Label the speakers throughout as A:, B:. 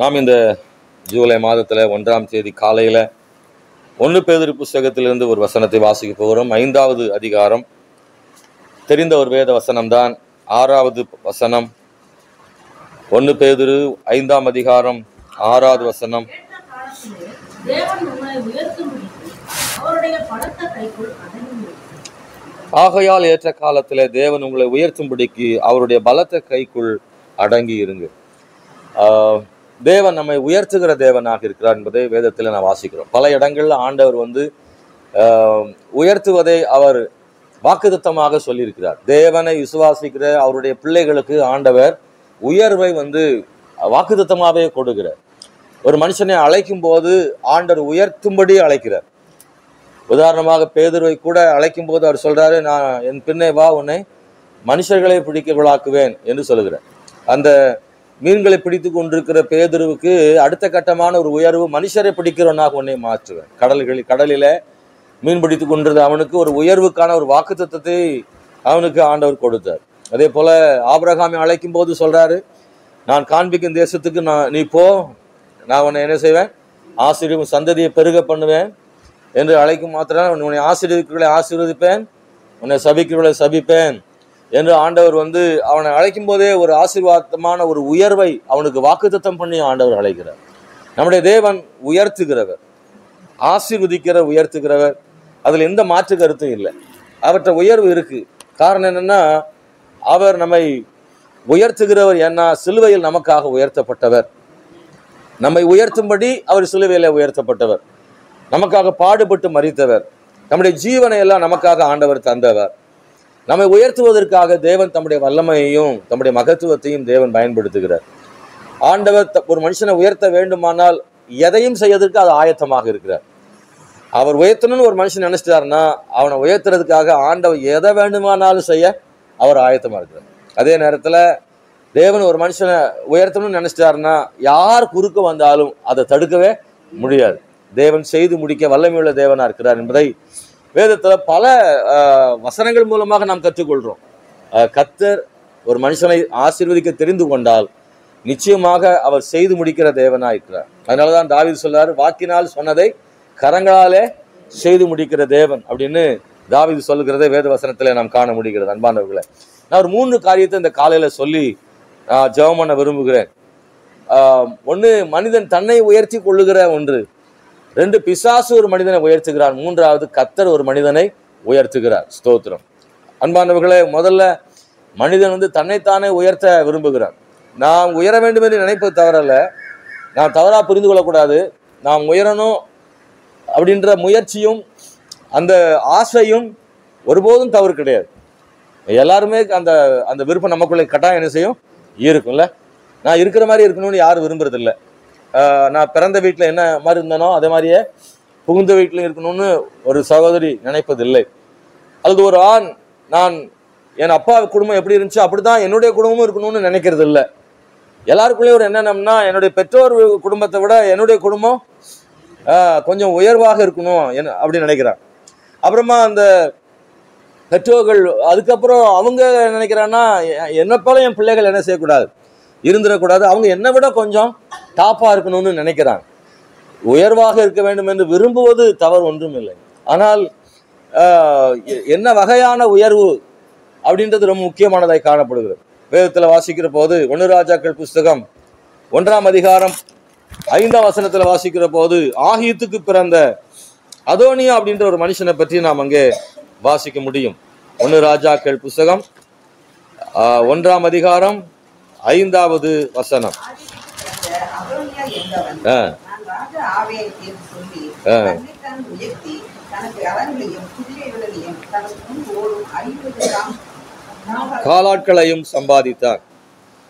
A: நாம் இந்த ஜூலை மாதத்தில் 1ஆம் தேதி காலையில் 1 பேதுரு புஸ்தகத்திலிருந்து ஒரு வசனத்தை வாசிக்க போகிறோம். 5வது அதிகாரம், தெரிந்த ஒரு வேத வசனம்தான். 6வது வசனம், 1 பேதுரு 5ஆம் அதிகாரம் 6வது வசனம். ஆகையால் ஏற்ற காலத்தில் தேவன் உங்களை உயர்த்தும்படிக்கு அவருடைய பலத்த கைக்குள் அடங்கி இருங்க. தேவன் நம்மை உயர்த்துகிற தேவனாக இருக்கிறார் என்பதை வேதத்தில் நான் வாசிக்கிறோம். பல இடங்கள்ல ஆண்டவர் உயர்த்துவதை அவர் வாக்குத்தத்தமாக சொல்லியிருக்கிறார். தேவனை விசுவாசிக்கிற அவருடைய பிள்ளைகளுக்கு ஆண்டவர் உயர்வை வாக்குத்தத்தமாகவே கொடுக்கிறார். ஒரு மனுஷனை அழைக்கும் போது ஆண்டவர் உயர்த்தும்படி அழைக்கிறார். உதாரணமாக பேதுருவை கூட அழைக்கும் போது அவர் சொல்றாரு, நான் என் பின்னே வா, உன்னை மனுஷர்களை பிடிக்கலாக்குவேன் என்று சொல்லுகிறார். அந்த மீன்களை பிடித்து கொண்டிருக்கிற பேதுருவுக்கு அடுத்த கட்டமான ஒரு உயர்வு, மனுஷரை பிடிக்கிறவனாக உன்னை மாற்றுவேன். கடலில மீன் பிடித்து கொண்டிருந்த அவனுக்கு ஒரு உயர்வுக்கான ஒரு வாக்குத்தத்தத்தை அவனுக்கு ஆண்டவர் கொடுத்தார். அதே போல ஆபிரகாமை அழைக்கும் போது சொல்றாரு, நான் காண்பிக்கும் தேசத்துக்கு நீ போ, நான் உன்னை என்ன செய்வேன், ஆசீர்வதிக்கும், சந்ததியை பெருக பண்ணுவேன் என்று அழைக்கும் மாத்திரம் உன்னை ஆசீர்வதிக்கிறவர்களை ஆசீர்வதிப்பேன், உன்னை சபிக்கிறவர்களை சபிப்பேன் என்று ஆண்டவர் அவனை அழைக்கும் போதே ஒரு ஆசீர்வாதமான ஒரு உயர்வை அவனுக்கு வாக்குத்தத்தம் பண்ணி ஆண்டவர் அழைக்கிறார். நம்முடைய தேவன் உயர்த்துகிறவர், உயர்த்துகிறவர். அதில் எந்த மாற்று கருத்தும் இல்லை. அவற்றை உயர்வு இருக்கு. காரணம் என்னன்னா, அவர் நம்மை உயர்த்துகிறவர். ஏன்னா சிலுவையில் நமக்காக உயர்த்தப்பட்டவர். நம்மை உயர்த்தும்படி அவர் சிலுவையில் உயர்த்தப்பட்டவர். நமக்காக பாடுபட்டு மரித்தவர். நம்முடைய ஜீவனை எல்லாம் நமக்காக ஆண்டவர் தந்தவர். நம்மை உயர்த்துவதற்காக தேவன் தம்முடைய வல்லமையையும் தம்முடைய மகத்துவத்தையும் தேவன் பயன்படுத்துகிறார். ஆண்டவர் ஒரு மனுஷனை உயர்த்த வேண்டுமானால் எதையும் செய்வதற்கு அது ஆயத்தமாக இருக்கிறார். அவர் உயர்த்தணும்னு ஒரு மனுஷன் நினைச்சிட்டாருன்னா அவனை உயர்த்துறதுக்காக ஆண்டவர் எதை வேண்டுமானாலும் செய்ய அவர் ஆயத்தமா இருக்கிறார். அதே நேரத்துல தேவன் ஒரு மனுஷனை உயர்த்தணும்னு நினைச்சிட்டாருன்னா யார் குறுக்க வந்தாலும் அதை தடுக்கவே முடியாது. தேவன் செய்து முடிக்க வல்லமையுள்ள தேவனா இருக்கிறார் என்பதை வேதத்துல பல வசனங்கள் மூலமாக நாம் கற்றுக்கொள்றோம். கர்த்தர் ஒரு மனுஷனை ஆசீர்வதிக்க தெரிந்து கொண்டால் நிச்சயமாக அவர் செய்து முடிக்கிற தேவனா இருக்கிறார். அதனாலதான் தாவீது சொல்றாரு, வாக்கினால் சொன்னதை கரங்களாலே செய்து முடிக்கிற தேவன் அப்படின்னு தாவீது சொல்லுகிறதை வேத வசனத்துல நாம் காண முடிகிறது. அன்பானவர்களை, நான் ஒரு 3 காரியத்தை இந்த காலையில சொல்லி ஜெபம் பண்ண விரும்புகிறேன். 1, மனிதன் தன்னை உயர்த்தி கொள்ளுகிற ஒன்று. 2, பிசாசு ஒரு மனிதனை உயர்த்துகிறான். 3வது, கர்த்தர் ஒரு மனிதனை உயர்த்துகிறார். ஸ்தோத்திரம். அன்பானவர்களே, முதல்ல மனிதன் தன்னைத்தானே உயர்த்த விரும்புகிறான். நாம் உயர வேண்டும் என்று நினைப்பது தவறல்ல. நாம் தவறா புரிந்து கொள்ளக்கூடாது. நாம் உயரணும் அப்படின்ற முயற்சியும் அந்த ஆசையும் ஒருபோதும் தவறு கிடையாது. எல்லாருமே அந்த அந்த விருப்பம் நமக்குள்ளே கட்டாயம் என்ன செய்யும், இருக்கும்ல. நான் இருக்கிற மாதிரி இருக்கணும்னு யாரும் விரும்புறதில்லை. நான் பிறந்த வீட்டில் என்ன மாதிரி இருந்தனோ அதே மாதிரியே புகுந்த வீட்டில் இருக்கணும்னு ஒரு சகோதரி நினைப்பதில்லை. அல்லது ஒரு ஆண், நான் என் அப்பா குடும்பம் எப்படி இருந்துச்சு அப்படிதான் என்னுடைய குடும்பமும் இருக்கணும்னு நினைக்கிறது இல்லை. எல்லாருக்குள்ளேயும் ஒரு என்னன்னா, என்னுடைய பெற்றோர் குடும்பத்தை விட என்னுடைய குடும்பம் கொஞ்சம் உயர்வாக இருக்கணும் அப்படின்னு நினைக்கிறான். அப்புறமா அந்த பெற்றோர்கள் அதுக்கப்புறம் அவங்க நினைக்கிறான்னா, என்னை போல என் பிள்ளைகள் என்ன செய்யக்கூடாது, இருந்துடக்கூடாது, அவங்க என்னை விட கொஞ்சம் டாப்பா இருக்கணும்னு நினைக்கிறாங்க. உயர்வாக இருக்க வேண்டும் என்று விரும்புவது தவறு ஒன்றும் இல்லை. ஆனால் என்ன வகையான உயர்வு அப்படின்றது ரொம்ப முக்கியமானதாய் காணப்படுகிறது. வேதத்துல வாசிக்கிற போது 1 ராஜாக்கள் புஸ்தகம் 1ஆம் அதிகாரம் 5ஆம் வசனத்துல வாசிக்கிற போது ஆகியத்துக்கு பிறந்த அதோனியா அப்படின்ற ஒரு மனுஷனை பற்றி நாம் அங்கே வாசிக்க முடியும். 1 ராஜாக்கள் புஸ்தகம் 1ஆம் அதிகாரம் 5வது வசனம். காலாட்களையும் சம்பாதித்தார்.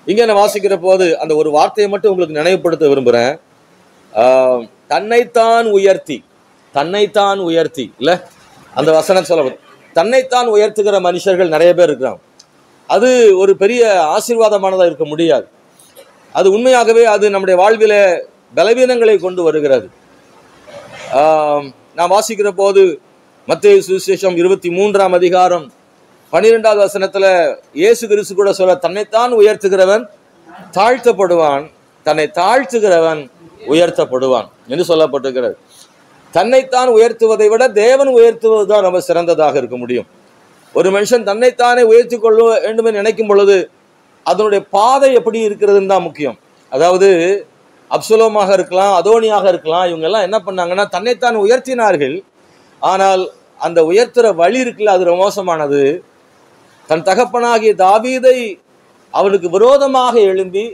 A: இங்க நான் வாசிக்கிற போது அந்த ஒரு வார்த்தையை மட்டும் உங்களுக்கு நினைவுபடுத்த விரும்புகிறேன். தன்னைத்தான் உயர்த்தி இல்ல, அந்த வசனம் சொல்ல தன்னைத்தான் உயர்த்துகிற மனுஷர்கள் நிறைய பேர் இருக்கிறாங்க. அது ஒரு பெரிய ஆசீர்வாதமானதாக இருக்க முடியாது. அது உண்மையாகவே அது நம்முடைய வாழ்வில பலவீனங்களை கொண்டு வருகிறது. நான் வாசிக்கிற போது மத்தேயு சுவிசேஷம் 23ஆம் அதிகாரம் 12வது வசனத்துல இயேசு கிறிஸ்து கூட சொல்ல, தன்னைத்தான் உயர்த்துகிறவன் தாழ்த்தப்படுவான், தன்னை தாழ்த்துகிறவன் உயர்த்தப்படுவான் என்று சொல்லப்பட்டிருக்கிறது. தன்னைத்தான் உயர்த்துவதை விட தேவன் உயர்த்துவதுதான் ரொம்ப சிறந்ததாக இருக்க முடியும். ஒரு மனுஷன் தன்னைத்தானே உயர்த்தி கொள்ள வேண்டும் என்று நினைக்கும் பொழுது அதனுடைய பாதை எப்படி இருக்கிறதுன்னு தான் முக்கியம். அதாவது அப்சலோமாக இருக்கலாம், அதோனியாக இருக்கலாம், இவங்க எல்லாம் என்ன பண்ணாங்கன்னா தன்னைத்தான் உயர்த்தினார்கள். ஆனால் அந்த உயர்த்துற வழி இருக்குல்ல, அது மோசமானது. தன் தகப்பனாகிய தாவீதை அவனுக்கு விரோதமாக எழும்பி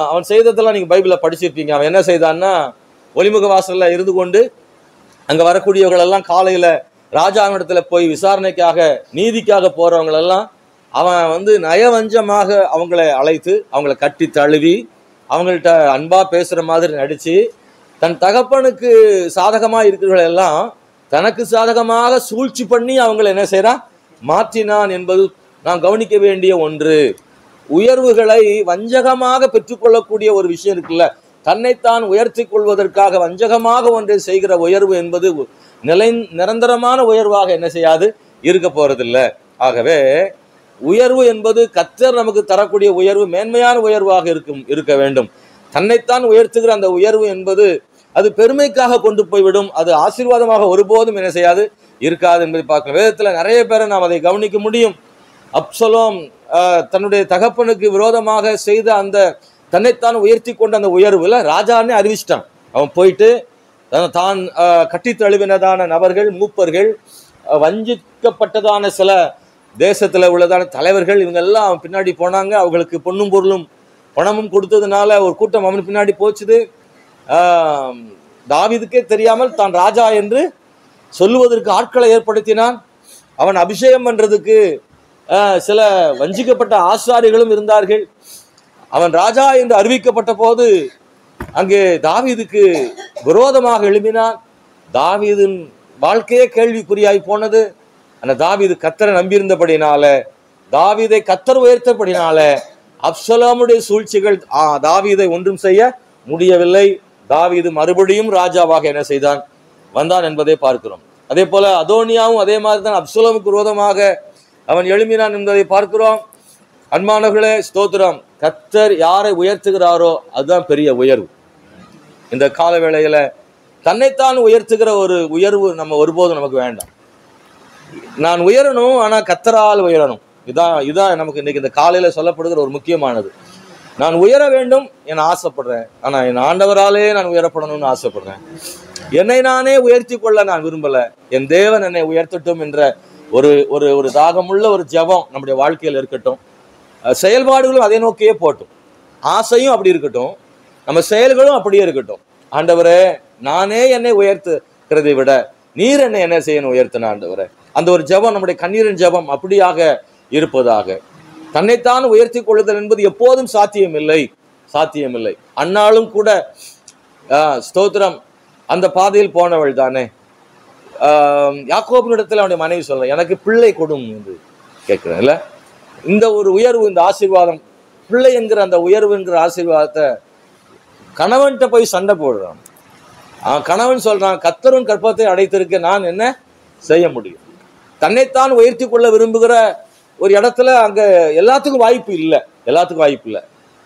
A: அவன் செய்ததெல்லாம் நீங்க பைபிளில் படிச்சிருப்பீங்க. அவன் என்ன செய்தான்னா, ஒலிமுக வாசல்ல இருந்து கொண்டு அங்க வரக்கூடியவங்களெல்லாம் காலையில ராஜாவிடத்துல போய் விசாரணைக்காக நீதிக்காக போறவங்களெல்லாம் அவன் நயவஞ்சமாக அவங்களை அழைத்து அவங்கள கட்டி தழுவி அவங்கள்ட்ட அன்பா பேசுற மாதிரி நடிச்சு தன் தகப்பனுக்கு சாதகமா இருக்கிறவர்கள் எல்லாம் தனக்கு சாதகமாக சூழ்ச்சி பண்ணி அவங்களை என்ன செய்யறான், மாற்றினான் என்பது நாம் கவனிக்க வேண்டிய ஒன்று. உயர்வுகளை வஞ்சகமாக பெற்றுக்கொள்ளக்கூடிய ஒரு விஷயம் இருக்குல்ல, தன்னைத்தான் உயர்த்தி கொள்வதற்காக வஞ்சகமாக ஒன்றை செய்கிற உயர்வு என்பது நிரந்தரமான உயர்வாக என்ன செய்யாது, இருக்க போறதில்லை. ஆகவே உயர்வு என்பது கர்த்தர் நமக்கு தரக்கூடிய உயர்வு மேன்மையான உயர்வாக இருக்க வேண்டும். தன்னைத்தான் உயர்த்துகிற அந்த உயர்வு என்பது அது பெருமைக்காக கொண்டு போய்விடும், அது ஆசீர்வாதமாக ஒருபோதும் என்ன செய்யாது, இருக்காது என்பதை பார்க்கலாம். வேதத்துல நிறைய பேரை நாம் அதை கவனிக்க முடியும். அப்சலோம் தன்னுடைய தகப்பனுக்கு விரோதமாக செய்த அந்த தன்னைத்தான் உயர்த்தி கொண்ட அந்த உயர்வுல ராஜானே அறிவிச்சிட்டான். அவன் போயிட்டு தான் கட்டி தழுவினதான நபர்கள், மூப்பர்கள், வஞ்சிக்கப்பட்டதான சில தேசத்துல உள்ளதான தலைவர்கள், இவங்க எல்லாம் அவன் பின்னாடி போனாங்க. அவங்களுக்கு பொண்ணும் பொருளும் பணமும் கொடுத்ததுனால ஒரு கூட்டம் அவன் பின்னாடி போச்சுது. தாவீதுக்கே தெரியாமல் தான் ராஜா என்று சொல்லுவதற்கு ஆட்களை ஏற்படுத்தினான். அவன் அபிஷேகம் பண்றதுக்கு சில வஞ்சிக்கப்பட்ட ஆசாரிகளும் இருந்தார்கள். அவன் ராஜா என்று அறிவிக்கப்பட்ட போது அங்கே தாவீதுக்கு விரோதமாக எழுப்பினான். தாவீதின் வாழ்க்கையே கேள்விக்குறியாய் போனது. அந்த தாவீது கர்த்தரை நம்பியிருந்தபடினால, தாவீதை கர்த்தர் உயர்த்தபடினால அப்சலோமுடைய சூழ்ச்சிகள் தாவீதை ஒன்றும் செய்ய முடியவில்லை. தாவீது மறுபடியும் ராஜாவாக என்ன செய்தான், வந்தான் என்பதை பார்க்கிறோம். அதே போல அதோனியாவும் அதே மாதிரி தான் அப்சலோமுக்கு விரோதமாக அவன் எழுப்பினான் என்பதை பார்க்கிறோம். அன்பானவர்களே, ஸ்தோத்திரம். கர்த்தர் யாரை உயர்த்துகிறாரோ அதுதான் பெரிய உயர்வு. இந்த கால வேளையில தன்னைத்தான் உயர்த்துகிற ஒரு உயர்வு நம்ம ஒருபோதும் நமக்கு வேண்டாம். நான் உயரணும், ஆனா கர்த்தரால் உயரணும். இதான் நமக்கு இன்னைக்கு இந்த காலையில சொல்லப்படுகிற ஒரு முக்கியமானது. நான் உயர வேண்டும் என ஆசைப்படுறேன், ஆனா என் ஆண்டவராலே நான் உயரப்படணும்னு ஆசைப்படுறேன். என்னை நானே உயர்த்தி கொள்ள நான் விரும்பல, என் தேவன் என்னை உயர்த்தட்டும் என்ற ஒரு ஒரு ஒரு தாகமுள்ள ஒரு ஜெபம் நம்முடைய வாழ்க்கையில் இருக்கட்டும். செயல்பாடுகளும் அதை நோக்கியே போட்டும். ஆசையும் அப்படி இருக்கட்டும், நம்ம செயல்களும் அப்படியே இருக்கட்டும். ஆண்டவரே, நானே என்னை உயர்த்துகிறதை விட நீர் என்னை என்ன செய்யணும் உயர்த்தின ஆண்டவரே. அந்த ஒரு ஜெபம், நம்முடைய கண்ணீரின் ஜெபம் அப்படியாக இருப்பதாக. தன்னைத்தான் உயர்த்தி கொள்ளுதல் என்பது எப்போதும் சாத்தியமில்லை. அன்னாலும் கூட ஸ்தோத்திரம் அந்த பாதையில் போனவள் தானே. யாக்கோபினிடத்தில் அவனுடைய மனைவி சொல்ல, எனக்கு பிள்ளை கொடும் என்று கேட்கிறேன் இல்ல. இந்த ஒரு உயர்வு, இந்த ஆசீர்வாதம், பிள்ளை என்கிற அந்த உயர்வு என்கிற ஆசீர்வாதத்தை கணவன்கிட்ட போய் சண்டை போடுறான். கணவன் சொல்றான், கர்த்தரின் கற்பத்தை அடைத்திருக்க நான் என்ன செய்ய முடியும். தன்னைத்தான் உயர்த்தி கொள்ள விரும்புகிற ஒரு இடத்துல அங்க எல்லாத்துக்கும் வாய்ப்பு இல்லை.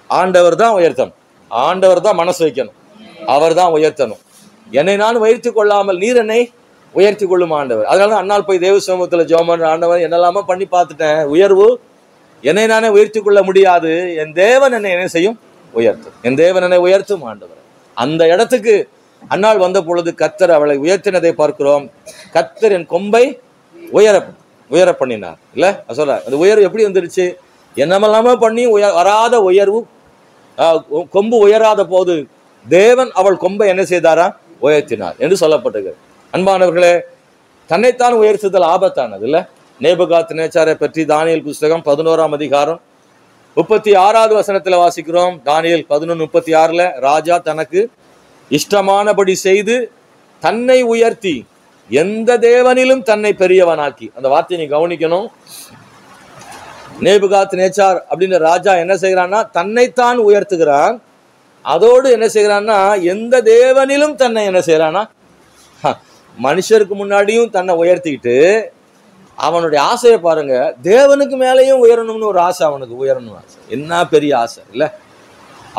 A: ஆண்டவர் தான் உயர்த்தணும், ஆண்டவர் தான் மனசு வைக்கணும், அவர் தான் உயர்த்தணும். என்னை நான் உயர்த்தி கொள்ளாமல் நீர் என்னை உயர்த்தி கொள்ளும் ஆண்டவர். அதனால அன்னால் போய் தேவ சமூகத்தில் ஜெபம் பண்ற, ஆண்டவர் என்னெல்லாமோ பண்ணி பார்த்துட்டேன், உயர்வு என்னை நானே உயர்த்தி கொள்ள முடியாது, என் தேவன் என்னை என்ன செய்யும், உயர்த்தும், என் தேவன் என்னை உயர்த்தும் ஆண்டவர். அந்த இடத்துக்கு அன்னாள் வந்த பொழுது கர்த்தர் அவளை உயர்த்தினதை பார்க்கிறோம். கர்த்தர் என் கொம்பை உயர பண்ணினார் இல்ல. சொல்ற அந்த உயர்வு எப்படி வந்துருச்சு, என்னமெல்லாமோ பண்ணி வராத உயர்வு, கொம்பு உயராத போது தேவன் அவள் கொம்பை என்ன செய்தாரா, உயர்த்தினார் என்று சொல்லப்பட்டது. அன்பானவர்களே, தன்னைத்தான் உயர்த்துதல் ஆபத்தானது இல்ல. நேபுகாத் நேச்சாரை பற்றி தானியேல் புஸ்தகம் 11ஆம் அதிகாரம் 36வது வசனத்துல வாசிக்கிறோம். தானியேல் 11:36 ராஜா தனக்கு இஷ்டமானபடி செய்து தன்னை உயர்த்தி எந்த தேவனிலும் தன்னை பெரியவனாக்கி. அந்த வார்த்தையை நீ கவனிக்கணும். நேபுகாத் நேச்சார் அப்படின்ற ராஜா என்ன செய்கிறான்னா, தன்னைத்தான் உயர்த்துகிறான். அதோடு என்ன செய்கிறான்னா, எந்த தேவனிலும் தன்னை என்ன செய்யறானா, மனுஷருக்கு முன்னாடியும் தன்னை உயர்த்திக்கிட்டு அவனுடைய ஆசையை பாருங்க, தேவனுக்கு மேலேயும் உயரணும்னு ஒரு ஆசை, அவனுக்கு உயரணும் ஆசை. என்ன பெரிய ஆசை இல்ல.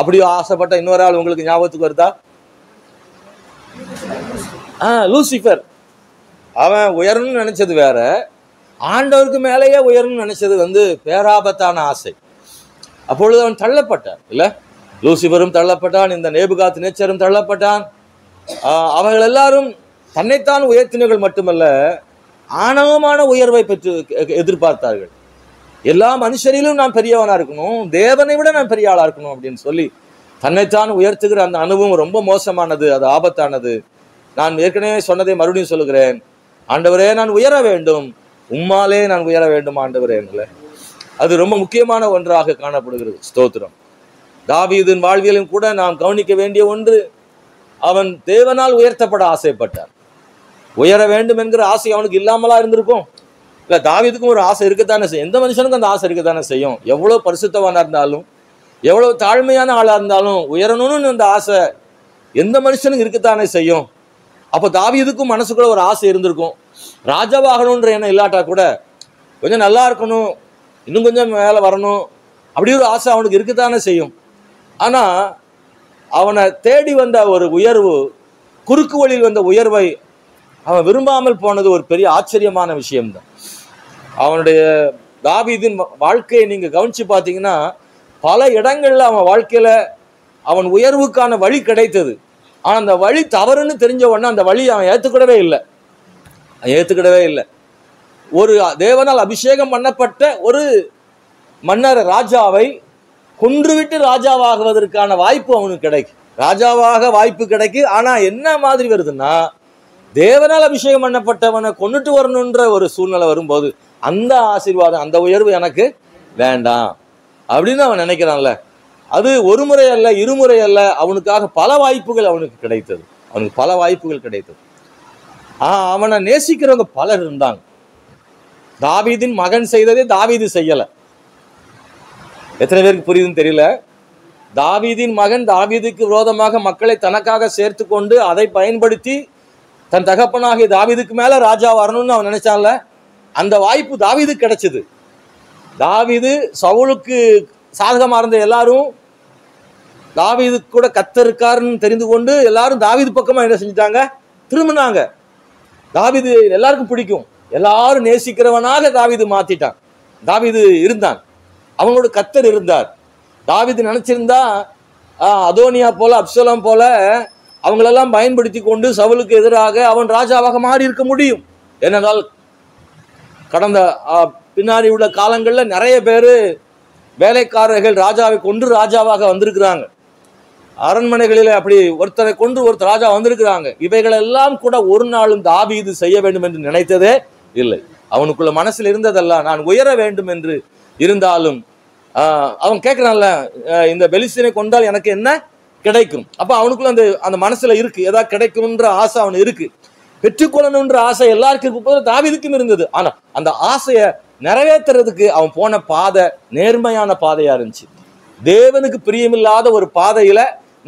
A: அப்படி ஆசைப்பட்ட இன்னொரு ஆள் உங்களுக்கு ஞாபகத்துக்கு வருதா? லூசிஃபர். அவன் உயரணும்னு நினைச்சது வேற, ஆண்டவருக்கு மேலேயே உயரணும்னு நினைச்சது பேராபத்தான ஆசை. அப்பொழுது அவன் தள்ளப்பட்டான் இல்ல? லூசிஃபரும் தள்ளப்பட்டான், இந்த நேபுகாத் நேச்சரும் தள்ளப்பட்டான். அவர்கள் எல்லாரும் தன்னைத்தான் உயர்த்தினர்கள் மட்டுமல்ல, ஆணவமான உயர்வை பெற்று எதிர்பார்த்தார்கள். எல்லா மனுஷரிலும் நான் பெரியவனா இருக்கணும், தேவனை விட நான் பெரிய ஆளா இருக்கணும் அப்படின்னு சொல்லி தன்னைத்தான் உயர்த்துகிற அந்த அனுபவம் ரொம்ப மோசமானது, அது ஆபத்தானது. நான் ஏற்கனவே சொன்னதை மறுபடியும் சொல்லுகிறேன், ஆண்டவரே நான் உயர வேண்டும், உம்மாலே நான் உயர வேண்டும் ஆண்டவரே. அது ரொம்ப முக்கியமான ஒன்றாக காணப்படுகிறது. ஸ்தோத்திரம். தாவீதின் வாழ்வியலும் கூட நாம் கவனிக்க வேண்டிய ஒன்று, அவன் தேவனால் உயர்த்தப்பட ஆசைப்பட்டான். உயர வேண்டும் என்கிற ஆசை அவனுக்கு இல்லாமலா இருந்திருக்கும்? இல்ல, தாவீதுக்கும் ஒரு ஆசை இருக்கத்தானே செய்யும். எந்த மனுஷனுக்கும் அந்த ஆசை இருக்கத்தானே செய்யும். எவ்வளவு பரிசுத்தவானா இருந்தாலும், எவ்வளவு தாழ்மையான ஆளா இருந்தாலும் உயரணும்னு அந்த ஆசை எந்த மனுஷனுக்கு இருக்கத்தானே செய்யும். அப்போ தாவீதுக்கும் மனசுக்குள்ள ஒரு ஆசை இருந்திருக்கும். ராஜாவாகணுன்ற எண்ணம் இல்லாட்டா கூட கொஞ்சம் நல்லா இருக்கணும், இன்னும் கொஞ்சம் மேலே வரணும், அப்படி ஒரு ஆசை அவனுக்கு இருக்கத்தானே செய்யும். ஆனா அவனை தேடி வந்த ஒரு உயர்வு, குறுக்கு வழியில் வந்த உயர்வை அவன் விரும்பாமல் போனது ஒரு பெரிய ஆச்சரியமான விஷயம்தான். அவனுடைய தாவீதின் வாழ்க்கையை நீங்க கவனிச்சு பார்த்தீங்கன்னா, பல இடங்கள்ல அவன் வாழ்க்கையில அவன் உயர்வுக்கான வழி கிடைத்தது. ஆனா அந்த வழி தவறுன்னு தெரிஞ்ச உடனே அந்த வழி அவன் ஏத்துக்கிடவே இல்லை. ஒரு தேவனால் அபிஷேகம் பண்ணப்பட்ட ஒரு மன்னர் ராஜாவை கொன்றுவிட்டு ராஜாவாகுவதற்கான வாய்ப்பு அவனுக்கு கிடைக்கும். ராஜாவாக வாய்ப்பு கிடைக்கும். ஆனா என்ன மாதிரி வருதுன்னா, தேவனால் அபிஷேகம் பண்ணப்பட்டவனை கொண்டுட்டு வரணுன்ற ஒரு சூழ்நிலை வரும்போது அந்த ஆசீர்வாதம், அந்த உயர்வு எனக்கு வேண்டாம் அப்படின்னு அவன் நினைக்கிறான்ல. அது ஒரு முறை அல்ல, இருமுறை அல்ல, அவனுக்காக பல வாய்ப்புகள் அவனுக்கு கிடைத்தது. அவனை நேசிக்கிறவங்க பலர் இருந்தாங்க. தாவீதின் மகன் செய்ததே தாவீது செய்யல. எத்தனை பேருக்கு புரியுதுன்னு தெரியல. தாவீதின் மகன் தாவீதுக்கு விரோதமாக மக்களை தனக்காக சேர்த்து கொண்டு அதை பயன்படுத்தி தன் தகப்பனாகிய தாவீதுக்கு மேல ராஜா வரணும்னு அவன் நினைச்சான்ல, அந்த வாய்ப்பு தாவீதுக்கு கிடைச்சது. தாவீது சவுலுக்கு சாதகமா இருந்த எல்லாரும் தாவீது கூட கர்த்தர் இருக்காருன்னு தெரிந்து கொண்டு எல்லாரும் தாவீது பக்கமா என்ன செஞ்சிட்டாங்க? திரும்பினாங்க. தாவீது எல்லாருக்கும் பிடிக்கும், எல்லாரும் நேசிக்கிறவனாக தாவீது மாத்திட்டான். தாவீது இருந்தான், அவங்களோட கர்த்தர் இருந்தார். தாவீது நினைச்சிருந்தா அதோனியா போல, அப்சலோம் போல அவங்களெல்லாம் பயன்படுத்தி கொண்டு சவுலுக்கு எதிராக அவன் ராஜாவாக மாறி இருக்க முடியும். ஏனென்றால் கடந்த பின்னாடி உள்ள காலங்களில் நிறைய பேர் வேலைக்காரர்கள் ராஜாவை கொண்டு ராஜாவாக வந்திருக்கிறாங்க. அரண்மனைகளில் அப்படி ஒருத்தரை கொண்டு ஒருத்தர் ராஜா வந்திருக்கிறாங்க. இவைகளெல்லாம் கூட ஒரு நாளும் தாவீது செய்ய வேண்டும் என்று நினைத்ததே இல்லை. அவனுக்குள்ள மனசில் இருந்ததெல்லாம் நான் உயர வேண்டும் என்று இருந்தாலும் அவன் கேட்கிறான்ல, இந்த பெலிஸ்தீனை கொண்டால் எனக்கு என்ன கிடைக்கும்? அப்ப அவனுக்குள்ள அந்த மனசுல இருக்கு, ஏதாவது கிடைக்கும்ன்ற ஆசை அவன் இருக்கு. பெற்றுக்கொள்ளணுன்ற ஆசை எல்லாருக்கும் இருக்கும், தாவீதுக்கும் இருந்தது. ஆனா அந்த ஆசையை நிறைவேற்றுறதுக்கு அவன் போன பாதை நேர்மையான பாதையா இருந்துச்சு. தேவனுக்கு பிரியமில்லாத ஒரு பாதையில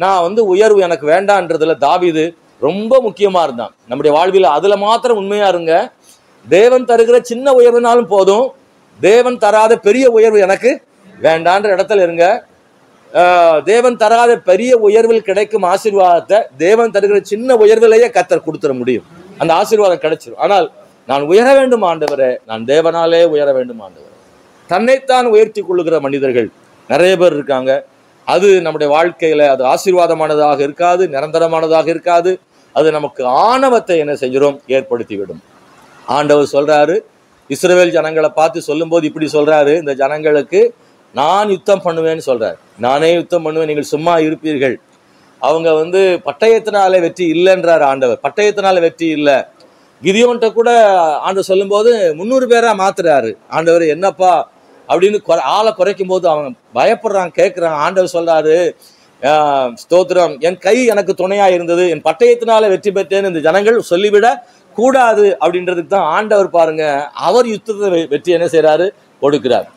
A: நான் உயர்வு எனக்கு வேண்டான்றதுல தாவீது ரொம்ப முக்கியமா இருந்தான். நம்முடைய வாழ்வில் அதுல மாத்திரம் உண்மையா இருங்க. தேவன் தருகிற சின்ன உயர்வுனாலும் போதும், தேவன் தராத பெரிய உயர்வு எனக்கு வேண்டான்ற இடத்துல இருங்க. தேவன் தராத பெரிய உயர்வில் கிடைக்கும் ஆசீர்வாதத்தை தேவன் தருகிற சின்ன உயர்விலேயே கர்த்தர் கொடுத்துட முடியும். அந்த ஆசீர்வாதம் கிடைச்சிடும். ஆனால் நான் உயர வேண்டும் ஆண்டவரே, நான் தேவனாலே உயர வேண்டும் ஆண்டவரே. தன்னைத்தான் உயர்த்தி கொள்ளுகிற மனிதர்கள் நிறைய பேர் இருக்காங்க. அது நம்முடைய வாழ்க்கையில அது ஆசீர்வாதமானதாக இருக்காது, நிரந்தரமானதாக இருக்காது. அது நமக்கு ஆணவத்தை என்ன செஞ்சிடும்? ஏற்படுத்திவிடும். ஆண்டவர் சொல்றாரு, இஸ்ரவேல் ஜனங்களை பார்த்து சொல்லும் போது இப்படி சொல்றாரு, இந்த ஜனங்களுக்கு நான் யுத்தம் பண்ணுவேன்னு சொல்றாரு. நானே யுத்தம் பண்ணுவேன், நீங்கள் சும்மா இருப்பீர்கள். அவங்க பட்டயத்தினால வெற்றி இல்லைன்றார் ஆண்டவர். பட்டயத்தினால வெற்றி இல்லை. கிதியோன்ட்ட கூட ஆண்டவர் சொல்லும் போது 300 பேரா மாத்துறாரு ஆண்டவர். என்னப்பா அப்படின்னு ஆளை குறைக்கும் போது அவன் பயப்படுறான், கேட்கிறான். ஆண்டவர் சொல்றாரு, ஸ்தோத்திரம், என் கை எனக்கு துணையா இருந்தது, என் பட்டயத்தினால வெற்றி பெற்றேன்னு இந்த ஜனங்கள் சொல்லிவிட கூடாது அப்படின்றதுக்கு தான் ஆண்டவர் பாருங்க, அவர் யுத்தத்தை வெற்றி என்ன செய்யறாரு? கொடுக்கிறார்.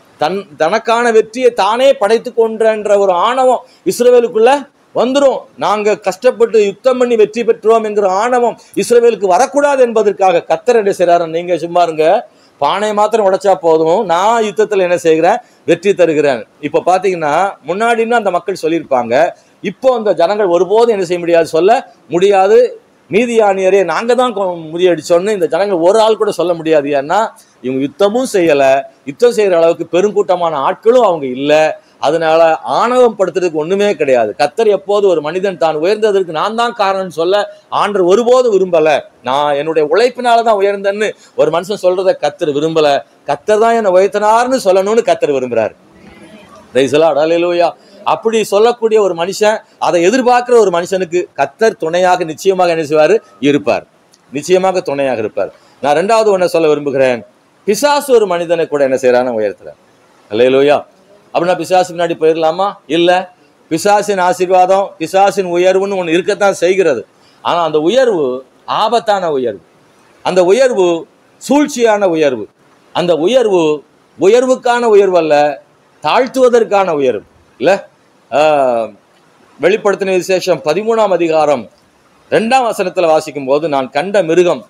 A: தனக்கான வெற்றியை தானே படைத்து கொன்ற ஒரு ஆணவம் இஸ்ரவேலுக்குள்ள வந்துடும். நாங்க கஷ்டப்பட்டு யுத்தம் பண்ணி வெற்றி பெற்றோம் என்கிற ஆணவம் இஸ்ரவேலுக்கு வரக்கூடாது என்பதற்காக கர்த்தர் என்ன செய்றாரு? நீங்க சும்மா இருங்க, பானை மாத்திரம் உடைச்சா போதும், நான் யுத்தத்தில் என்ன செய்கிறேன், வெற்றி தருகிறேன். இப்போ பார்த்தீங்கன்னா முன்னாடின்னு அந்த மக்கள் சொல்லியிருப்பாங்க. இப்போ அந்த ஜனங்கள் ஒருபோதும் என்ன செய்ய முடியாது, சொல்ல முடியாது. மீதியானியரே நாங்க தான் முறியடிச்சோன்னு இந்த ஜனங்கள் ஒரு ஆள் கூட சொல்ல முடியாது. ஏன்னா இவங்க யுத்தமும் செய்யலை, யுத்தம் செய்கிற அளவுக்கு பெருங்கூட்டமான ஆட்களும் அவங்க இல்லை. அதனால ஆணவம் படுத்துறதுக்கு ஒண்ணுமே கிடையாது. கர்த்தர் எப்போது ஒரு மனிதன் தான் உயர்ந்ததற்கு நான் தான் காரணம் சொல்ல ஆண்டவர் ஒருபோதும் விரும்பல. நான் என்னுடைய உழைப்பினாலதான் உயர்ந்தேன்னு ஒரு மனுஷன் சொல்றதை கர்த்தர் விரும்பல. கர்த்தர் தான் என்னை உயர்த்தினார்னு சொல்லணும்னு கர்த்தர் விரும்புறாரு. அல்லேலூயா. அப்படி சொல்லக்கூடிய ஒரு மனுஷன், அதை எதிர்பார்க்கிற ஒரு மனுஷனுக்கு கர்த்தர் துணையாக நிச்சயமாக என்ன செய்வாரு, இருப்பார். நிச்சயமாக துணையாக இருப்பார். நான் ரெண்டாவது ஒன்றை சொல்ல விரும்புகிறேன். பிசாசு ஒரு மனிதனை கூட என்ன செய்யறான்னு உயர்த்துறார். அல்லேலூயா. அப்படின்னா பிசாசு முன்னாடி போயிடலாமா? இல்லை. பிசாசின் ஆசீர்வாதம், பிசாசின் உயர்வுன்னு ஒன்று இருக்கத்தான் செய்கிறது. ஆனால் அந்த உயர்வு ஆபத்தான உயர்வு, அந்த உயர்வு சூழ்ச்சியான உயர்வு, அந்த உயர்வு உயர்வுக்கான உயர்வு அல்ல, தாழ்த்துவதற்கான உயர்வு இல்லை. வெளிப்படுத்தின விசேஷம் 13ஆம் அதிகாரம் 2ஆம் வசனத்தில் வாசிக்கும் போது, நான் கண்ட மிருகம்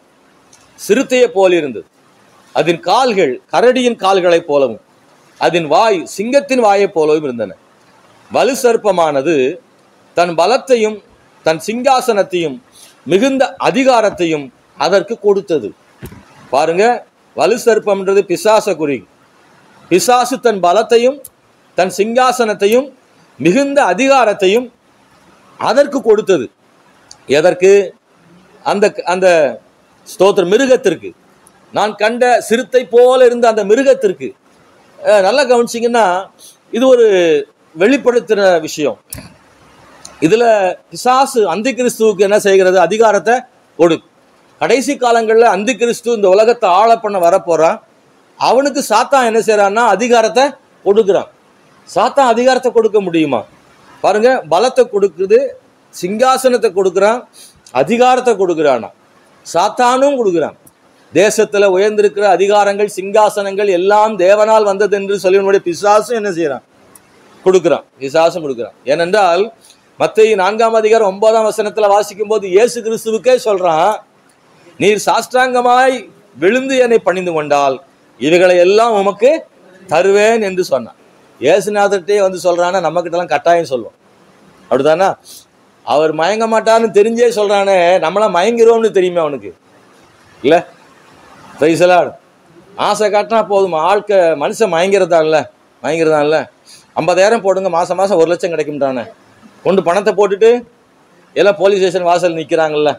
A: சிறுத்தையை போல் இருந்தது. அதன் கால்கள் கரடியின் கால்களைப் போலவும் அதன் வாய் சிங்கத்தின் வாயை போலவும் இருந்தன. வலு சர்ப்பமானது தன் பலத்தையும் தன் சிங்காசனத்தையும் மிகுந்த அதிகாரத்தையும் அதற்கு கொடுத்தது. பாருங்க, வலு சர்ப்பம்ன்றது பிசாச குறி. பிசாசு தன் பலத்தையும் தன் சிங்காசனத்தையும் மிகுந்த அதிகாரத்தையும் அதற்கு கொடுத்தது. எதற்கு? அந்த அந்த ஸ்தோத்திர மிருகத்திற்கு, நான் கண்ட சிறுத்தை போல இருந்த அந்த மிருகத்திற்கு. நல்லா கவனிச்சிங்கன்னா இது ஒரு வெளிப்படுத்துகிற விஷயம். இதுல பிசாசு அந்தி கிறிஸ்துவுக்கு என்ன செய்கிறது, அதிகாரத்தை கொடு. கடைசி காலங்களில் அந்தி கிறிஸ்து இந்த உலகத்தை ஆள பண்ண வரப்போறான். அவனுக்கு சாத்தான் என்ன செய்யறான்னா அதிகாரத்தை கொடுக்குறான். சாத்தான் அதிகாரத்தை கொடுக்க முடியுமா? பாருங்க, பலத்தை கொடுக்குது, சிங்காசனத்தை கொடுக்குறான், அதிகாரத்தை கொடுக்குறானா. சாத்தானும் கொடுக்குறான். தேசத்துல உயர்ந்திருக்கிற அதிகாரங்கள், சிங்காசனங்கள் எல்லாம் தேவனால் வந்தது என்று சொல்லி பிசாசும் என்ன செய்யறான், கொடுக்குறான். பிசாசும் கொடுக்குறான். ஏனென்றால் மத்தேயு 4ஆம் அதிகாரம் 9ஆம் வசனத்துல வாசிக்கும் போது இயேசு கிறிஸ்துவுக்கே சொல்றான், நீர் சாஷ்டாங்கமாய் விழுந்து என்னை பணிந்து கொண்டால் இவைகளை எல்லாம் உமக்கு தருவேன் என்று சொன்னான். இயேசுநாதர்கிட்டே வந்து சொல்றானா, நம்ம கிட்ட எல்லாம் கட்டாயம் சொல்லுவோம். அப்படித்தானா? அவர் மயங்க மாட்டான்னு தெரிஞ்சே சொல்றானே, நம்மளாம் மயங்கிருவோம்னு தெரியுமே அவனுக்கு இல்ல. பிரைஸ்லார்ட். ஆசை காட்டினா போதுமா, ஆட்க மனுஷன் மயங்கிறதா இல்லை, 50,000 போடுங்க, மாசம் 1 லட்சம் கிடைக்கும்ன்றானே. கொண்டு பணத்தை போட்டுட்டு எல்லாம் போலீஸ் ஸ்டேஷன் வாசல் நிற்கிறாங்கல்ல.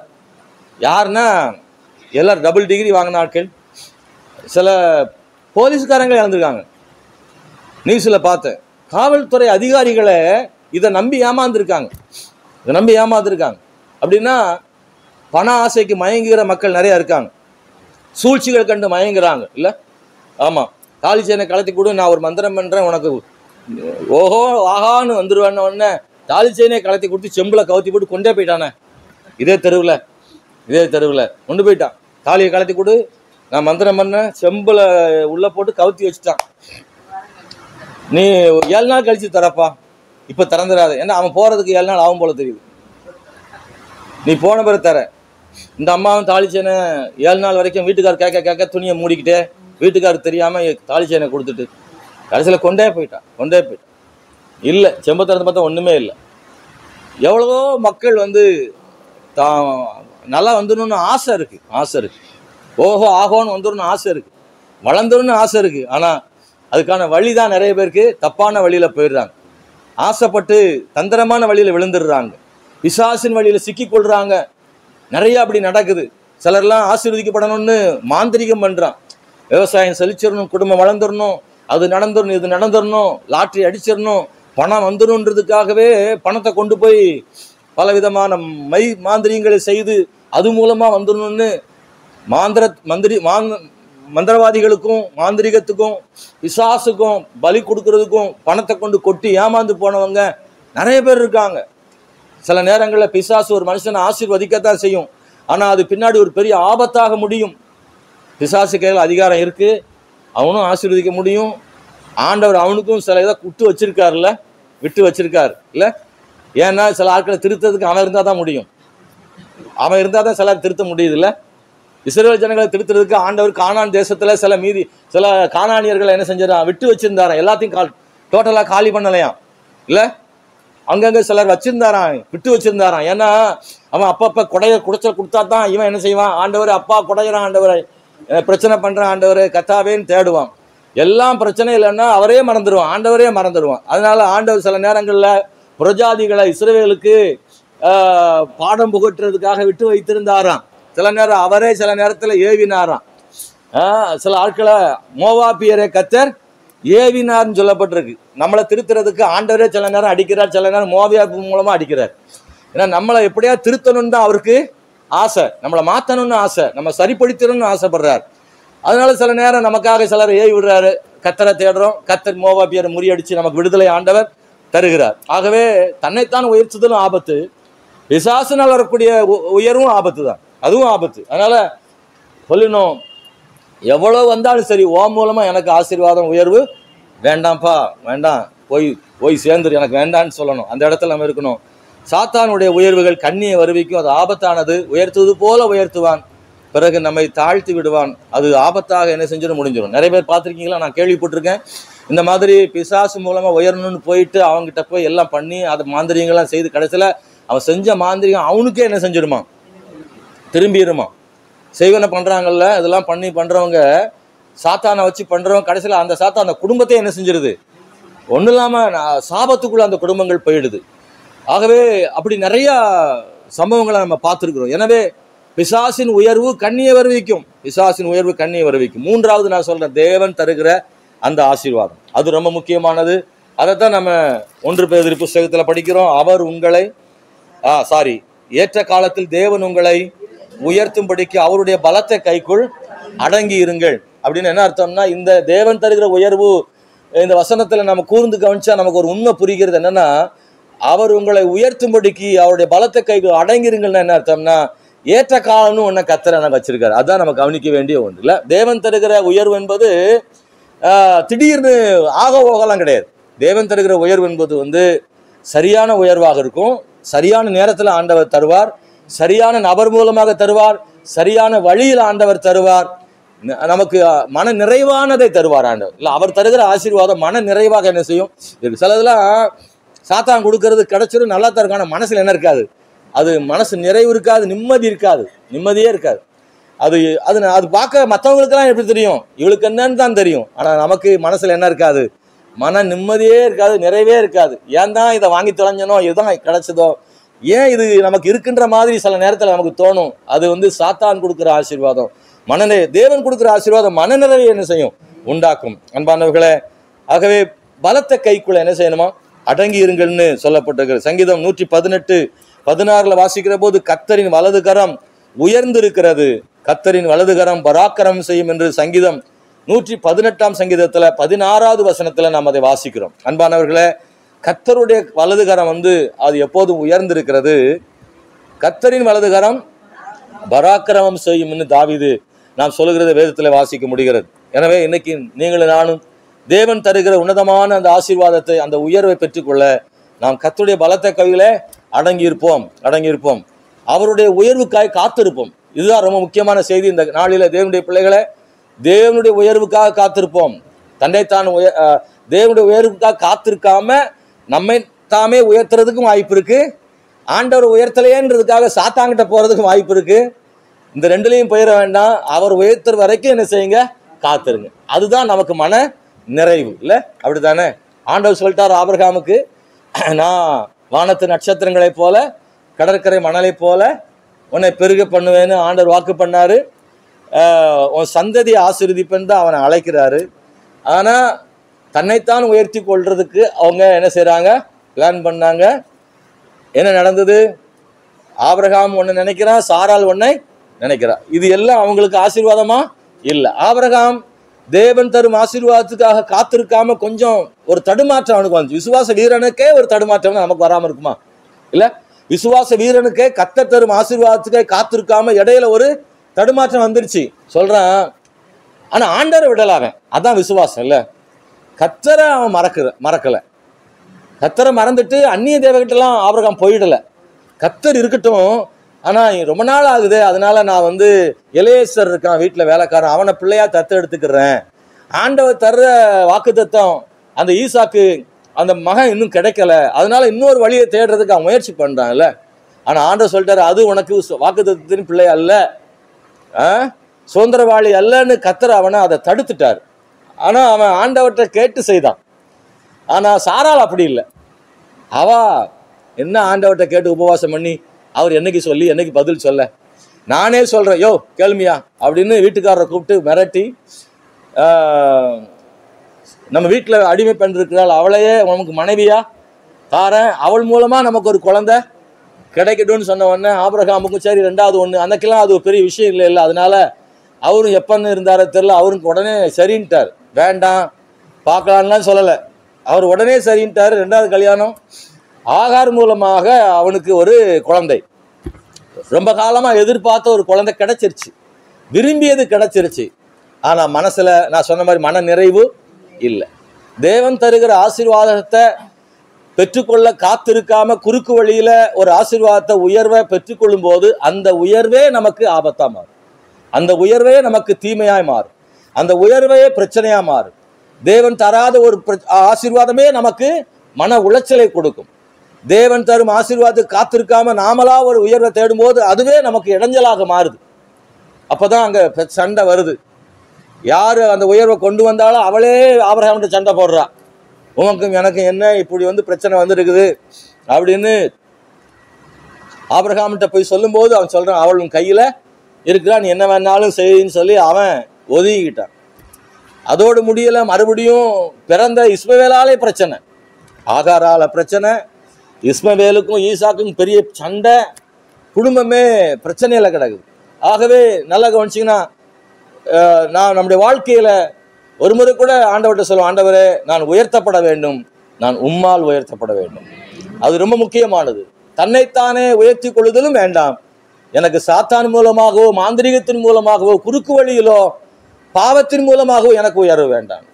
A: யாருன்னா எல்லாம் டபுள் டிகிரி வாங்கின ஆட்கள். சில போலீஸ்காரங்களே இழந்திருக்காங்க. நியூஸில் பார்த்தேன். காவல்துறை அதிகாரிகளை இதை நம்பி ஏமாந்துருக்காங்க. அப்படின்னா பண ஆசைக்கு மயங்குகிற மக்கள் நிறைய இருக்காங்க. சூழ்ச்சிகள் கண்டு மயங்குறாங்க இல்லை. ஆமாம், தாலி செயினை கலத்தி கொடு, நான் ஒரு மந்திரம் பண்ணுறேன், உனக்கு ஓஹோ ஆஹான்னு வந்துடுவேன்னு உடனே தாலி செயினை கலத்தி கொடுத்து செம்பில் கவுத்தி போட்டு கொண்டே போயிட்டானே. இதே தெருவில் கொண்டு போயிட்டான். தாலியை கலத்தி கொடு, நான் மந்திரம் பண்ண, செம்பில் உள்ளே போட்டு கவுத்தி வச்சுட்டான். நீ 7 நாள் கழிச்சு தரப்பா, இப்போ திறந்துடாது. ஏன்னா அவன் போகிறதுக்கு 7 நாள் ஆகும் போல தெரியுது. நீ போன பிறகு தர. இந்த அம்மாவும் தாலி செயினை 7 நாள் வரைக்கும் வீட்டுக்கார் கேட்க துணியை மூடிக்கிட்டே, வீட்டுக்காரருக்கு தெரியாமல் தாலி செயினை கொடுத்துட்டு கடைசியில் கொண்டே போயிட்டான். இல்லை, செம்ப திறந்து பார்த்தா ஒன்றுமே இல்லை. எவ்வளவோ மக்கள் வந்து தான் நல்லா வந்துடணும்னு ஆசை இருக்குது. ஓஹோ ஆகோன்னு வந்துடணும்னு ஆசை இருக்குது, வளர்ந்துடணும்னு ஆசை இருக்குது. ஆனால் அதுக்கான வழி தான் நிறைய பேருக்கு தப்பான வழியில் போயிடுறாங்க. ஆசைப்பட்டு தந்திரமான வழியில் விழுந்துடுறாங்க, பிசாசின் வழியில் சிக்கிக்கொள்கிறாங்க. நிறைய அப்படி நடக்குது. சிலர்லாம் ஆசீர்வதிக்கப்படணும்னு மாந்திரிகம் பண்ணுறான். விவசாயம் செழிச்சிடணும், குடும்பம் வளர்ந்துடணும், அது நடந்துடணும், இது நடந்துடணும், லாட்ரி அடிச்சிடணும், பணம் வந்துடணுன்றதுக்காகவே பணத்தை கொண்டு போய் பலவிதமான மாந்திரியங்களை செய்து அது மூலமாக வந்துடணும்னு மந்திரவாதிகளுக்கும் மாந்திரிகத்துக்கும் பிசாசுக்கும் பலி கொடுக்கறதுக்கும் பணத்தை கொண்டு கொட்டி ஏமாந்து போனவங்க நிறைய பேர் இருக்காங்க. சில நேரங்களில் பிசாசு ஒரு மனுஷனை ஆசீர்வதிக்கத்தான் செய்யும், ஆனால் அது பின்னாடி ஒரு பெரிய ஆபத்தாக முடியும். பிசாசு கையில் அதிகாரம் இருக்கு, அவனும் ஆசீர்வதிக்க முடியும். ஆண்டவர் அவனுக்கும் சில இதை விட்டு வச்சிருக்காரு இல்லை. ஏன்னா சில ஆட்களை திருத்ததுக்கு அவன் இருந்தால் தான் முடியும். அவன் இருந்தால் தான் சிலர் திருத்த முடியுது இல்லை. இஸ்ரவேல் ஜனங்களை திருத்துறதுக்கு ஆண்டவர் கானான் தேசத்துல சில கானானியர்களை என்ன செஞ்சாராம், விட்டு வச்சிருந்தாராம். எல்லாத்தையும் டோட்டலா காலி பண்ணலையாம். இல்ல, அங்கங்க சிலர் வச்சிருந்தாராம், விட்டு வச்சிருந்தாராம். ஏன்னா அவன் அப்பப்ப குடைச்சல் கொடுத்தா தான் இவன் என்ன செய்வான், ஆண்டவர் அப்பா குடையிறான், ஆண்டவரை பிரச்சனை பண்றான், ஆண்டவர் கத்தாவேன்னு தேடுவான். எல்லாம் பிரச்சனை இல்லைன்னா அவரே மறந்துடுவான், ஆண்டவரே மறந்துடுவான். அதனால ஆண்டவர் சில நேரங்கள்ல புரஜாதிகளை இஸ்ரவேலுக்கு பாடம் புகட்டுறதுக்காக விட்டு வைத்திருந்தாராம். சில நேரம் அவரே சில நேரத்துல ஏவினாராம். சில ஆட்களை மோவாபியரை கர்த்தர் ஏவினார்னு சொல்லப்பட்டிருக்கு. நம்மளை திருத்துறதுக்கு ஆண்டவரே சில நேரம் அடிக்கிறார், சில நேரம் மோவாபிய மூலமா அடிக்கிறார். ஏன்னா நம்மளை எப்படியா திருத்தணும்னு தான் அவருக்கு ஆசை, நம்மளை மாத்தணும்னு ஆசை, நம்ம சரிப்படுத்தணும்னு ஆசைப்படுறார். அதனால சில நேரம் நமக்காக சிலர் ஏவி விடுறாரு. கர்த்தரை தேடுறோம், கர்த்தர் மோவாபியரை முறியடிச்சு நமக்கு விடுதலை ஆண்டவர் தருகிறார். ஆகவே தன்னைத்தான் உயர்த்துதலும் ஆபத்து, பிசாசினால் வரக்கூடிய உயர்வும் ஆபத்து தான், அதுவும் ஆபத்து. அதனால சொல்லணும், எவ்வளோ வந்தாலும் சரி ஓம் மூலமா எனக்கு ஆசீர்வாதம் உயர்வு வேண்டாம்ப்பா, வேண்டாம், போய் சேர்ந்துரு, எனக்கு வேண்டான்னு சொல்லணும். அந்த இடத்துல நம்ம இருக்கணும். சாத்தானுடைய உயர்வுகள் கண்ணியை வருவிக்கும், அது ஆபத்தானது. உயர்த்துவது போல உயர்த்துவான், பிறகு நம்மை தாழ்த்தி விடுவான். அது ஆபத்தாக என்ன செஞ்சிடும், முடிஞ்சிடும். நிறைய பேர் பார்த்துருக்கீங்களா, நான் கேள்விப்பட்டிருக்கேன். இந்த மாதிரி பிசாசு மூலமா உயரணும்னு போயிட்டு அவங்ககிட்ட போய் எல்லாம் பண்ணி அதை மாந்திரிகங்கள்லாம் செய்து கடைசியில் அவன் செஞ்ச மாந்திரிகம் அவனுக்கே என்ன செஞ்சிடுமா, திரும்பிடுமா. செய்வனை பண்றாங்கல்ல, இதெல்லாம் பண்றவங்க சாத்தானை வச்சு பண்றவங்க கடைசியில் அந்த சாத்தா அந்த குடும்பத்தை என்ன செஞ்சிருது, ஒன்றும் இல்லாமல் சாபத்துக்குள்ள அந்த குடும்பங்கள் போயிடுது. ஆகவே அப்படி நிறைய சம்பவங்களை நம்ம பார்த்துருக்குறோம். எனவே பிசாசின் உயர்வு கண்ணியை வருவிக்கும், பிசாசின் உயர்வு கண்ணியை வருவிக்கும். மூன்றாவது நான் சொல்றேன், தேவன் தருகிற அந்த ஆசீர்வாதம், அது ரொம்ப முக்கியமானது. அதைத்தான் நம்ம 1 பேதுரு புஸ்தகத்துல படிக்கிறோம். அவர் உங்களை ஏற்ற காலத்தில் தேவன் உங்களை உயர்த்தும்படிக்கு அவருடைய பலத்தை கைக்குள் அடங்கி இருங்கள் அப்படின்னு என்ன அர்த்தம்னா, இந்த தேவன் தருகிற உயர்வு இந்த வசனத்துல நம்ம கூர்ந்து கவனிச்சா நமக்கு ஒரு உண்மை புரிகிறது. என்னன்னா, அவர் உங்களை உயர்த்தும்படிக்கு அவருடைய பலத்தை கைக்குள் அடங்கிருங்கள்னா என்ன அர்த்தம்னா, ஏற்ற காலம்னு ஒன்ன கர்த்தர் எனக்கு வச்சிருக்காரு. அதான் நம்ம கவனிக்க வேண்டிய ஒன்று. இல்ல, தேவன் தருகிற உயர்வு என்பது திடீர்னு ஆக போகலாம் கிடையாது. தேவன் தருகிற உயர்வு என்பது சரியான உயர்வாக இருக்கும். சரியான நேரத்தில் ஆண்டவர் தருவார், சரியான நபர் மூலமாக தருவார், சரியான வழியில் ஆண்டவர் தருவார், நமக்கு மன நிறைவானதை தருவார் ஆண்டவர். இல்லை, அவர் தருகிற ஆசீர்வாதம் மன நிறைவாக என்ன செய்யும். சிலதெல்லாம் சாத்தான் கொடுக்கறது கிடைச்சிடும், நல்லா தான் இருக்கும், ஆனால் மனசில் என்ன இருக்காது, அது மனசு நிறைவு இருக்காது, நிம்மதி இருக்காது, நிம்மதியே இருக்காது. அது பார்க்க மற்றவங்களுக்கெல்லாம் எப்படி தெரியும், இவளுக்கு என்னன்னு தான் தெரியும். ஆனால் நமக்கு மனசில் என்ன இருக்காது, மன நிம்மதியே இருக்காது, நிறைவே இருக்காது. ஏன் தான் இதை வாங்கி தொலைஞ்சனோ, இதுதான் கிடைச்சதோ, ஏன் இது நமக்கு இருக்குன்ற மாதிரி சில நேரத்தில் நமக்கு தோணும். அது சாத்தான் கொடுக்குற ஆசீர்வாதம். தேவன் கொடுக்குற ஆசீர்வாதம் மனநிறைவை என்ன செய்யும், உண்டாக்கும். அன்பானவர்களே, ஆகவே பலத்த கைக்குள்ள என்ன செய்யணுமா, அடங்கி இருங்கள்னு சொல்லப்பட்டிருக்கிறது. சங்கீதம் 118:16 வாசிக்கிற போது, கர்த்தரின் வலது கரம் உயர்ந்திருக்கிறது, கர்த்தரின் வலது கரம் பராக்கிரமம் செய்யும் என்று சங்கீதம் 118 சங்கீதத்துல 16வது வசனத்துல நாம் அதை வாசிக்கிறோம். அன்பானவர்களே, கர்த்தருடைய வலது கரம் அது எப்போதும் உயர்ந்திருக்கிறது. கர்த்தரின் வலது கரம் பராக்கிரமம் செய்யும் என்று தாவீது நாம் சொல்லுகிறத வேதத்துல வாசிக்க முடிகிறது. எனவே இன்னைக்கு நீங்களும் நானும் தேவன் தருகிற உன்னதமான அந்த ஆசீர்வாதத்தை, அந்த உயர்வை பெற்றுக்கொள்ள நாம் கர்த்தருடைய பலத்த கையில அடங்கியிருப்போம், அவருடைய உயர்வுக்காய் காத்திருப்போம். இதுதான் ரொம்ப முக்கியமான செய்தி இந்த நாளில. தேவனுடைய பிள்ளைகளை, தேவனுடைய உயர்வுக்காக காத்திருப்போம். தேவனுடைய உயர்வுக்காக காத்திருக்காம நம்மை தாமே உயர்த்துறதுக்கும் வாய்ப்பு இருக்கு, ஆண்டவர் உயர்த்தலையேன்றதுக்காக சாத்தாங்கிட்ட போறதுக்கும் வாய்ப்பு இருக்கு. இந்த ரெண்டுலையும் போயிட வேண்டாம். அவர் உயர்த்துற வரைக்கும் என்ன செய்யுங்க, காத்துருங்க. அதுதான் நமக்கு மன நிறைவு. இல்லை, அப்படித்தானே? ஆண்டவர் சொல்லிட்டார் ஆபிரகாமுக்கு, நான் வானத்து நட்சத்திரங்களை போல கடற்கரை மணலை போல உன்னை பெருக பண்ணுவேன்னு ஆண்டவர் வாக்கு பண்ணாரு. உன் சந்ததியை ஆசீர்வதிப்பேன்னு தான் அவனை அழைக்கிறாரு. ஆனால் தன்னைத்தான் உயர்த்தி கொள்றதுக்கு அவங்க என்ன செய்கிறாங்க, பிளான் பண்ணாங்க. என்ன நடந்தது? ஆபிரகாம் ஒன்று நினைக்கிறான், சாராள் ஒன்றை நினைக்கிறான். இது எல்லாம் அவங்களுக்கு ஆசீர்வாதமா இல்லை. ஆபிரகாம் தேவன் தரும் ஆசீர்வாதத்துக்காக காத்திருக்காம கொஞ்சம் ஒரு தடுமாற்றம் அவனுக்கு வந்துச்சு. விசுவாச வீரனுக்கே ஒரு தடுமாற்றம் நமக்கு வராமல் இருக்குமா? இல்லை, விசுவாச வீரனுக்கே கர்த்தர் தரும் ஆசீர்வாதத்துக்கே காத்திருக்காம இடையில ஒரு தடுமாற்றம் வந்துருச்சு சொல்றான். ஆனா ஆண்டவரை விடலாம, அதான் விசுவாசம். இல்ல, கர்த்தரை அவன் மறக்கல. கர்த்தரை மறந்துட்டு அந்நிய தேவகிட்டலாம் ஆபிரகாம் போயிடல. கர்த்தர் இருக்கட்டும், ஆனா ரொம்ப நாள் ஆகுது, அதனால நான் எலேசர் இருக்கான் வீட்டுல வேலைக்காரன், அவனை பிள்ளையா தத்து எடுத்துக்கிறேன். ஆண்டவர் தர்ற வாக்குத்தத்தம் அந்த ஈசாக்கு அந்த மகன் இன்னும் கிடைக்கல, அதனால இன்னொரு வழியை தேடுறதுக்கு அவன் முயற்சி பண்றான்ல. ஆனா ஆண்டவர் சொல்லிட்டாரு, அது உனக்கு வாக்குத்தத்தின் பிள்ளை அல்ல, சுதந்திரவாளி அல்லன்னு கத்தர் அவனை அதை தடுத்துட்டார். ஆனா அவன் ஆண்டவர்கிட்ட கேட்டு செய்தான். ஆனா சாராள் அப்படி இல்லை. அவ என்ன ஆண்டவர்கிட்ட கேட்டு உபவாசம் பண்ணி அவர் என்னைக்கு சொல்லி என்னைக்கு பதில் சொல்ல, நானே சொல்றேன் யோ கேள்மியா அப்படின்னு வீட்டுக்காரரை கூப்பிட்டு மிரட்டி, நம்ம வீட்டில் அடிமை பெண் இருக்கிறாள், அவளையே நமக்கு மனைவியா தாரேன், அவள் மூலமா நமக்கு ஒரு குழந்தை கிடைக்கட்டும்னு சொன்ன உடனே ஆபிரகாமுக்கும் சரி, ரெண்டாவது ஒன்று அன்னைக்கெல்லாம் அது ஒரு பெரிய விஷயம் இல்லை. அதனால அவரும் எப்பன்னு இருந்தாரோ தெரியல, அவருக்கு உடனே சரின்ட்டார். வேண்டாம் பார்க்கலான்லாம் சொல்லலை, அவர் உடனே சரின்ட்டார். ரெண்டாவது கல்யாணம், ஆகார் மூலமாக அவனுக்கு ஒரு குழந்தை, ரொம்ப காலமா எதிர்பார்த்த ஒரு குழந்தை கிடைச்சிருச்சு, விரும்பியது கிடைச்சிருச்சு. ஆனா மனசுல நான் சொன்ன மாதிரி மன நிறைவு இல்லை. தேவன் தருகிற ஆசீர்வாதத்தை பெற்றுக்கொள்ள காத்திருக்காம குறுக்கு வழியில ஒரு ஆசீர்வாதத்தை உயர்வை பெற்றுக்கொள்ளும் போது அந்த உயர்வே நமக்கு ஆபத்தா மாறும், அந்த உயர்வே நமக்கு தீமையாய் மாறும், அந்த உயர்வே பிரச்சனையா மாறும். தேவன் தராத ஒரு ஆசீர்வாதமே நமக்கு மன உளைச்சலை கொடுக்கும். தேவன் தரும் ஆசீர்வாதத்துக்கு காத்திருக்காம நாமளா ஒரு உயர்வை தேடும் போது அதுவே நமக்கு இடைஞ்சலாக மாறுது. அப்பதான் அங்க சண்டை வருது. யாரு அந்த உயர்வை கொண்டு வந்தாலும் அவளே ஆபிரகாம்கிட்ட சண்டை போடுறா, உனக்கும் எனக்கும் என்ன இப்படி பிரச்சனை வந்துருக்குது அப்படின்னு ஆபிரகாம்கிட்ட போய் சொல்லும் போது அவன் சொல்றான், அவள் உன் கையில இருக்கிறா, நீ என்ன வேணாலும் செய்யின்னு சொல்லி அவன் ஒதுங்கிக்கிட்டான். அதோடு முடியல, மறுபடியும் பிறந்த இஸ்மவேலாலே பிரச்சனை, ஆகாரால பிரச்சனை, இஸ்மவேலுக்கும் ஈசாக்கும் பெரிய சண்டை, குடும்பமே பிரச்சனையில கிடக்குது. ஆகவே நல்லா கவனிச்சிங்கன்னா, நான் நம்முடைய வாழ்க்கையில ஒரு முறை கூட ஆண்டவர்கிட்ட சொல்லுவோம், ஆண்டவரே நான் உயர்த்தப்பட வேண்டும், நான் உம்மால் உயர்த்தப்பட வேண்டும். அது ரொம்ப முக்கியமானது. தன்னைத்தானே உயர்த்தி கொள்ளுதலும் வேண்டாம், எனக்கு சாத்தான் மூலமாகவோ மாந்திரிகத்தின் மூலமாகவோ குறுக்கு வழியிலோ பாவத்தின் மூலமாகவோ எனக்கு உயர்வு வேண்டாம்.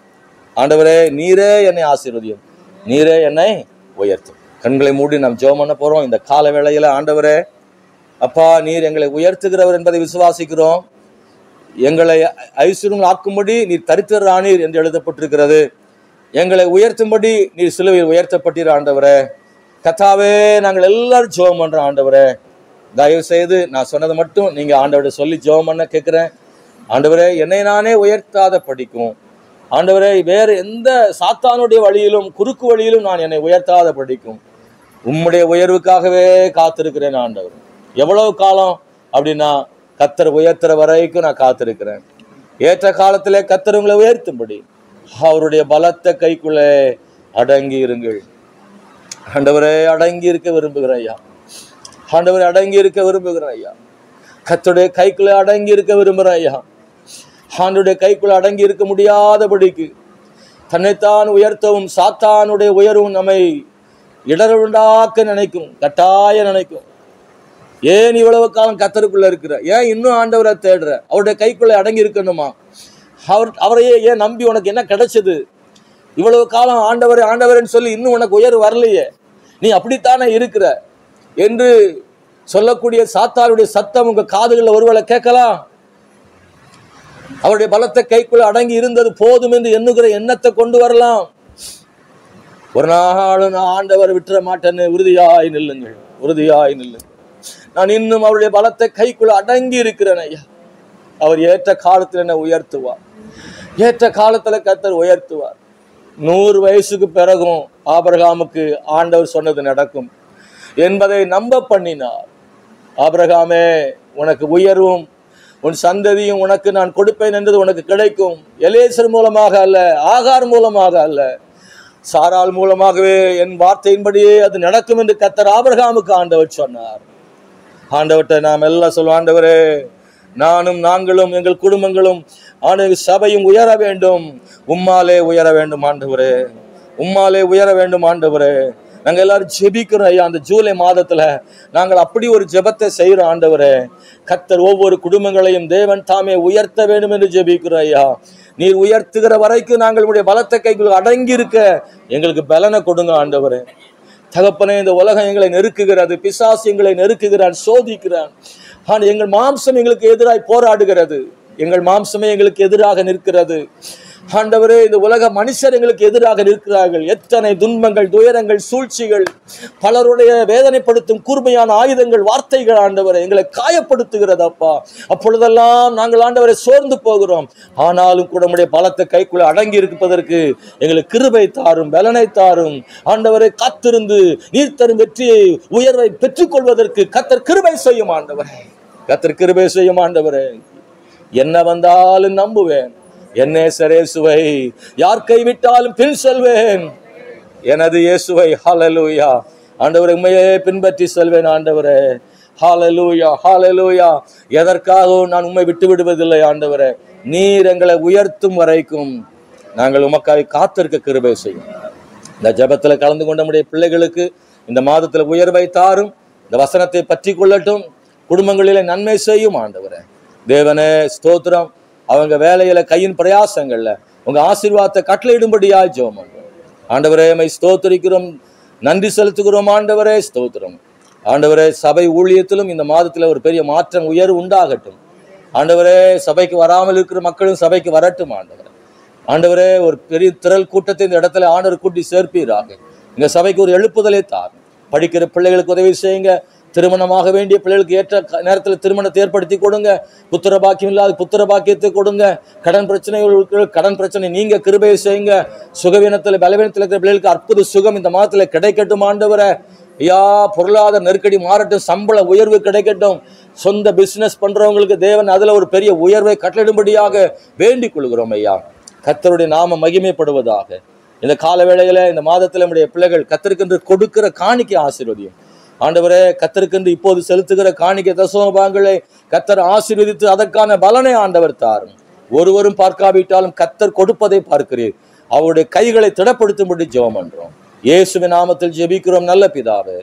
A: ஆண்டவரே நீரே என்னை ஆசீர்வதியும், நீரே என்னை உயர்த்தும். கண்களை மூடி நாம் ஜெபம் பண்ண போறோம் இந்த கால வேளையில. ஆண்டவரே அப்பா, நீர் எங்களை உயர்த்துகிறவர் என்பதை விசுவாசிக்கிறோம். எங்களை ஐஸ்வர்யம் ஆக்கும்படி நீர் தரித்திரானீர் என்று எழுதப்பட்டிருக்கிறது. எங்களை உயர்த்தும்படி நீர் சிலுவையில் உயர்த்தப்பட்டீர் ஆண்டவரே. கர்த்தாவே நாங்கள் எல்லாரும் ஜெபம் பண்றோம் ஆண்டவரே. தயவு செய்து நான் சொன்னதை மட்டும் நீங்க ஆண்டவர்கிட்ட சொல்லி ஜெபம் பண்ண கேட்கிறேன். ஆண்டவரே என்னை நானே உயர்த்தாத படிக்கும் ஆண்டவரே, வேறு எந்த சாத்தானுடைய வழியிலும் குறுக்கு வழியிலும் நான் என்னை உயர்த்தாத படிக்கும். உம்முடைய உயர்வுக்காகவே காத்திருக்கிறேன் ஆண்டவர். எவ்வளவு காலம் அப்படின்னா, கர்த்தர் உயர்த்துற வரைக்கும் நான் காத்திருக்கிறேன். ஏற்ற காலத்திலே கர்த்தர் உங்களை உயர்த்தும்படி அவருடைய பலத்த கைக்குள்ளே அடங்கி இருங்கள் ஆண்டவரே. அடங்கி இருக்க விரும்புகிறேன் ஐயா, ஆண்டவரே அடங்கி இருக்க விரும்புகிறேன் ஐயா. கர்த்தருடைய கைக்குள்ளே அடங்கி இருக்க விரும்புகிறேன் ஐயா. ஆண்டவருடைய கைக்குள்ள அடங்கி இருக்க முடியாதபடிக்கு தன்னைத்தான் உயர்த்தவும் சாத்தானுடைய உயர்வும் நம்மை இடருண்டாக்க நினைக்கும், கட்டாய நினைக்கும். ஏன் இவ்வளவு காலம் கர்த்தருக்குள்ள இருக்கிற, ஏன் இன்னும் ஆண்டவரை தேடுற, அவருடைய கைக்குள்ள அடங்கி இருக்கணுமா, அவரையே ஏன் நம்பி உனக்கு என்ன கிடைச்சது, இவ்வளவு காலம் ஆண்டவர் ஆண்டவர்ன்னு சொல்லி இன்னும் உனக்கு உயர்வு வரலையே, நீ அப்படித்தானே இருக்கிற என்று சொல்லக்கூடிய சாத்தானுடைய சத்தம் உங்க காதுகளில் ஒருவேளை கேட்கலாம். அவருடைய பலத்தை கைக்குள்ள அடங்கி இருந்தது போதும் என்று எண்ணுகிற எண்ணத்தை கொண்டு வரலாம். ஒரு நாளும் நான் ஆண்டவர் விட்டுற மாட்டேன்னு உறுதியாய் நில்லுங்கள், உறுதியாய் நில்லுங்கள். நான் இன்னும் அவருடைய பலத்தை கைக்குள்ள அடங்கி இருக்கிறேன் ஐயா. அவர் ஏற்ற காலத்தில் என்னை உயர்த்துவார், ஏற்ற காலத்துல கர்த்தர் உயர்த்துவார். 100 வயசுக்கு பிறகும் ஆபிரகாமுக்கு ஆண்டவர் சொன்னது நடக்கும் என்பதை நம்ப பண்ணினார். ஆபிரகாமே, உனக்கு உயர்வும் உன் சந்ததியும் உனக்கு நான் கொடுப்பேன் என்றது உனக்கு கிடைக்கும். எலேசர் மூலமாக அல்ல, ஆகார் மூலமாக அல்ல, சாராள் மூலமாகவே என் வார்த்தையின்படியே அது நடக்கும் என்று கர்த்தர் ஆபிரகாமுக்கு ஆண்டவர் சொன்னார். ஆண்டவர்கிட்ட நாம் எல்லாம் சொல்லுவோம், ஆண்டவரே நானும் நாங்களும் எங்கள் குடும்பங்களும் சபையும் உயர வேண்டும், உம்மாலே உயர வேண்டும் ஆண்டவரே, உம்மாலே உயர வேண்டும் ஆண்டவரே. நாங்கள் எல்லாரும் ஜெபிக்கிறோம் ஐயா. அந்த ஜூலை மாதத்துல நாங்கள் அப்படி ஒரு ஜெபத்தை செய்யறோம் ஆண்டவரே. கர்த்தர் ஒவ்வொரு குடும்பங்களையும் தேவன் தாமே உயர்த்த வேண்டும் என்று ஜெபிக்கிறோம் ஐயா. நீர் உயர்த்துகிற வரைக்கும் நாங்கள் உடைய பலத்த கைக்குள் அடங்கி இருக்க எங்களுக்கு பலனை கொடுங்க ஆண்டவரே. தகப்பனே, இந்த உலகம் எங்களை நெருக்குகிறது, பிசாசு எங்களை நெருக்குகிறான், சோதிக்கிறான். ஆனால் எங்கள் மாம்சம் எங்களுக்கு எதிராய் போராடுகிறது, எங்கள் மாம்சமே எங்களுக்கு எதிராக நிற்கிறது. ஆண்டவரே, இந்த உலக மனுஷர் எங்களுக்கு எதிராக நிற்கிறார்கள். எத்தனை துன்பங்கள், துயரங்கள், சூழ்ச்சிகள், பலருடைய வேதனைப்படுத்தும் கூர்மையான ஆயுதங்கள், வார்த்தைகள் ஆண்டவரை எங்களை காயப்படுத்துகிறது அப்பா. அப்பொழுதெல்லாம் நாங்கள் ஆண்டவரை சோர்ந்து போகிறோம். ஆனாலும் கூட உம்முடைய பலத்தை கைக்குள்ள அடங்கி இருப்பதற்கு எங்களுக்கு கிருபை தாரும், பலனை தாரும். ஆண்டவரை, காத்திருந்து நீர் தரும் வெற்றியை, உயர்வை பெற்றுக்கொள்வதற்கு கர்த்தர் கிருபை செய்யும் ஆண்டவரே, கர்த்தர் கிருபை செய்யும் ஆண்டவரே. என்ன வந்தாலும் நம்புவேன், என்னே இயேசுவை யார் கைவிட்டாலும் பின் செல்வேன், எனது இயேசுவை. ஹல்லேலூயா. ஆண்டவரே, உம்மையே பின்பற்றி செல்வேன் ஆண்டவரே. ஹல்லேலூயா, ஹல்லேலூயா. எதற்காகவும் நான் உம்மை விட்டு விடுவதில்லை ஆண்டவரே. நீர் எங்களை உயர்த்தும் வரைக்கும் நாங்கள் உமக்காய் காத்திருக்க கிருபை செய்யும். இந்த ஜெபத்தில் கலந்து கொண்ட நம்முடைய பிள்ளைகளுக்கு இந்த மாதத்தில் உயர்வை தாரும். இந்த வசனத்தை பற்றி கொள்ளட்டும், குடும்பங்களிலே நன்மை செய்யும் ஆண்டவரே. தேவனே ஸ்தோத்திரம். அவங்க வேலையில, கையின் பிரயாசங்கள்ல உங்க ஆசீர்வாதத்தை கட்டளையிடும்படியாய் ஜெபம் பண்றோம் ஆண்டவரே. மை ஸ்தோத்திரிக்கிறோம், நன்றி செலுத்துகிறோம் ஆண்டவரே. ஸ்தோத்திரம் ஆண்டவரே. சபை ஊழியத்திலும் இந்த மாதத்துல ஒரு பெரிய மாற்றம், உயர்வு உண்டாகட்டும் ஆண்டவரே. சபைக்கு வராமல் இருக்கிற மக்களும் சபைக்கு வரட்டும் ஆண்டவரே. ஆண்டவரே, ஒரு பெரிய திரள் கூட்டத்தை இந்த இடத்துல ஆண்டவர் கூட்டி சேர்ப்பீராக. இந்த சபைக்கு ஒரு எழுப்புதலை தார். படிக்கிற பிள்ளைகளுக்கு உதவி செய்யுங்க. திருமணமாக வேண்டிய பிள்ளைகளுக்கு ஏற்ற நேரத்தில் திருமணத்தை ஏற்படுத்தி கொடுங்க. புத்திர பாக்கியம் இல்லாத புத்திர பாக்கியத்தை கொடுங்க. கடன் பிரச்சனை நீங்க கிருபையை செய்யுங்க. சுகவீனத்தில், பலவீனத்தில் இருக்கிற பிள்ளைகளுக்கு அற்புத சுகம் இந்த மாதத்துல கிடைக்கட்டும் ஆண்டவரே. ஐயா, பொருளாதார நெருக்கடி மாறட்டும், சம்பள உயர்வு கிடைக்கட்டும். சொந்த பிசினஸ் பண்றவங்களுக்கு தேவன் அதுல ஒரு பெரிய உயர்வை கட்டளிடும்படியாக வேண்டிக் கொள்கிறோம் ஐயா. கர்த்தருடைய நாம மகிமைப்படுவதாக. இந்த கால வேளையில, இந்த மாதத்துல நம்முடைய பிள்ளைகள் கர்த்தருக்கென்று கொடுக்கிற காணிக்கை ஆசீர்வதியும் ஆண்டவரே. கர்த்தருக்கென்று இப்போது செலுத்துகிற காணிக்கை தசம பாகங்களை கர்த்தர் ஆசீர்வதித்து அதற்கான பலனை ஆண்டவர் தாரும். ஒருவரும் பார்க்காவிட்டாலும் கர்த்தர் கொடுப்பதை பார்க்கிறீர். அவருடைய கைகளை திடப்படுத்தும்படி ஜெபம் பண்றோம். இயேசுவின் நாமத்தில் ஜெபிக்கிறோம் நல்ல பிதாவே.